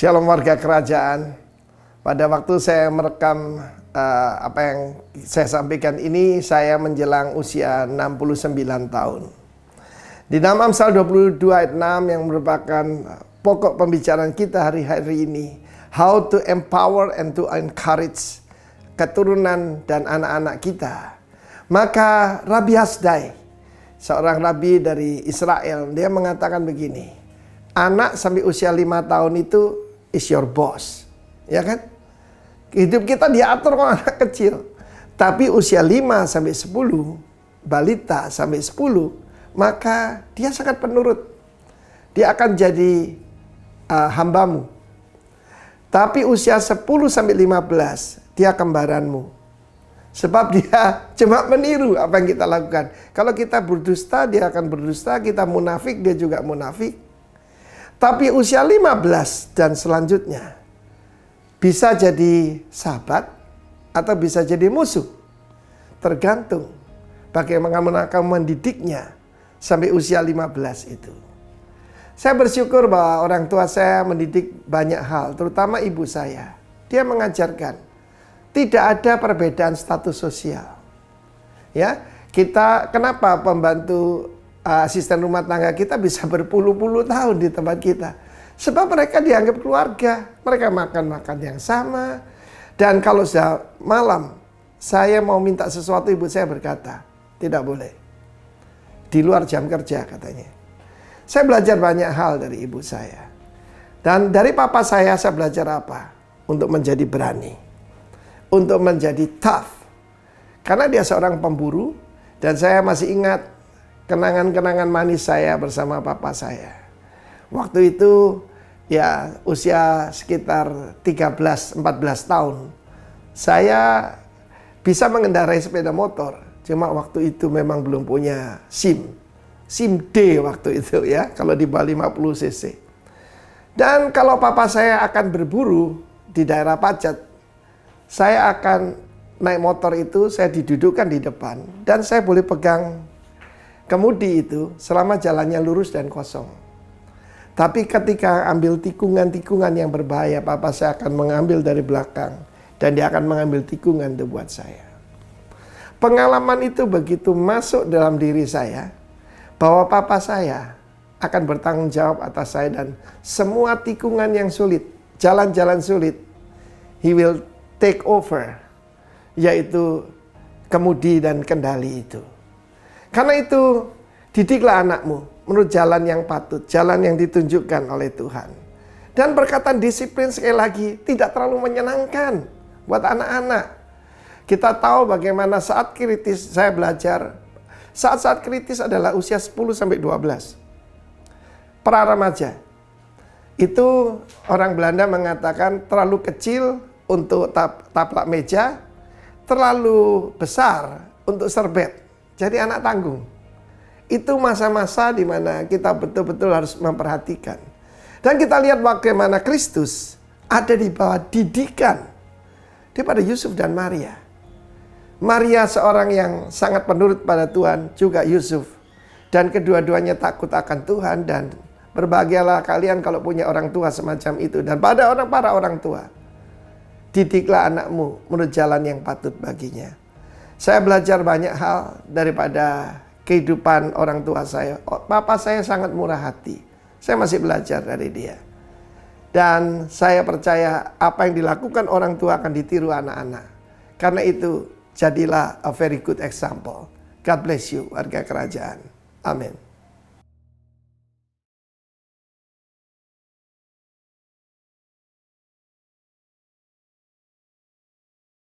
Shalom warga kerajaan. Pada waktu saya merekam apa yang saya sampaikan ini, saya menjelang usia 69 tahun. Di dalam Amsal 22 ayat 6 yang merupakan pokok pembicaraan kita hari-hari ini, how to empower and to encourage keturunan dan anak-anak kita. Maka Rabbi Hasdai, seorang rabi dari Israel, dia mengatakan begini, anak sampai usia 5 tahun itu is your boss, ya kan? Hidup kita diatur kalau anak kecil. Tapi usia 5 sampai 10, balita sampai 10, maka dia sangat penurut. Dia akan jadi hambamu. Tapi usia 10 sampai 15, dia kembaranmu. Sebab dia cuma meniru apa yang kita lakukan. Kalau kita berdusta, dia akan berdusta. Kita munafik, dia juga munafik. Tapi usia 15 dan selanjutnya bisa jadi sahabat atau bisa jadi musuh. Tergantung bagaimana kamu mendidiknya sampai usia 15 itu. Saya bersyukur bahwa orang tua saya mendidik banyak hal, terutama ibu saya. Dia mengajarkan tidak ada perbedaan status sosial. Ya, kita kenapa pembantu asisten rumah tangga kita bisa berpuluh-puluh tahun di tempat kita? Sebab mereka dianggap keluarga. Mereka makan yang sama. Dan kalau sudah malam, saya mau minta sesuatu, ibu saya berkata, tidak boleh. Di luar jam kerja katanya. Saya belajar banyak hal dari ibu saya. Dan dari papa saya belajar apa? Untuk menjadi berani. Untuk menjadi tough. Karena dia seorang pemburu. Dan saya masih ingat kenangan-kenangan manis saya bersama papa saya. Waktu itu ya usia sekitar 13-14 tahun. Saya bisa mengendarai sepeda motor. Cuma waktu itu memang belum punya SIM. SIM D waktu itu ya, kalau di bawah 50 cc. Dan kalau papa saya akan berburu di daerah Pacet, saya akan naik motor itu, saya didudukkan di depan. Dan saya boleh pegang kemudi itu selama jalannya lurus dan kosong. Tapi ketika ambil tikungan-tikungan yang berbahaya, papa saya akan mengambil dari belakang. Dan dia akan mengambil tikungan itu buat saya. Pengalaman itu begitu masuk dalam diri saya, bahwa papa saya akan bertanggung jawab atas saya. Dan semua tikungan yang sulit, jalan-jalan sulit, he will take over. Yaitu kemudi dan kendali itu. Karena itu, didiklah anakmu menurut jalan yang patut, jalan yang ditunjukkan oleh Tuhan. Dan perkataan disiplin sekali lagi tidak terlalu menyenangkan buat anak-anak. Kita tahu bagaimana saat kritis saya belajar. Saat-saat kritis adalah usia 10-12. Pra remaja. Itu orang Belanda mengatakan terlalu kecil untuk taplak meja, terlalu besar untuk serbet. Jadi anak tanggung. Itu masa-masa di mana kita betul-betul harus memperhatikan. Dan kita lihat bagaimana Kristus ada di bawah didikan daripada Yusuf dan Maria. Maria seorang yang sangat penurut pada Tuhan, juga Yusuf. Dan kedua-duanya takut akan Tuhan, dan berbahagialah kalian kalau punya orang tua semacam itu. Dan pada para orang tua, didiklah anakmu menurut jalan yang patut baginya. Saya belajar banyak hal daripada kehidupan orang tua saya. Papa saya sangat murah hati. Saya masih belajar dari dia. Dan saya percaya apa yang dilakukan orang tua akan ditiru anak-anak. Karena itu, jadilah a very good example. God bless you, warga kerajaan. Amin.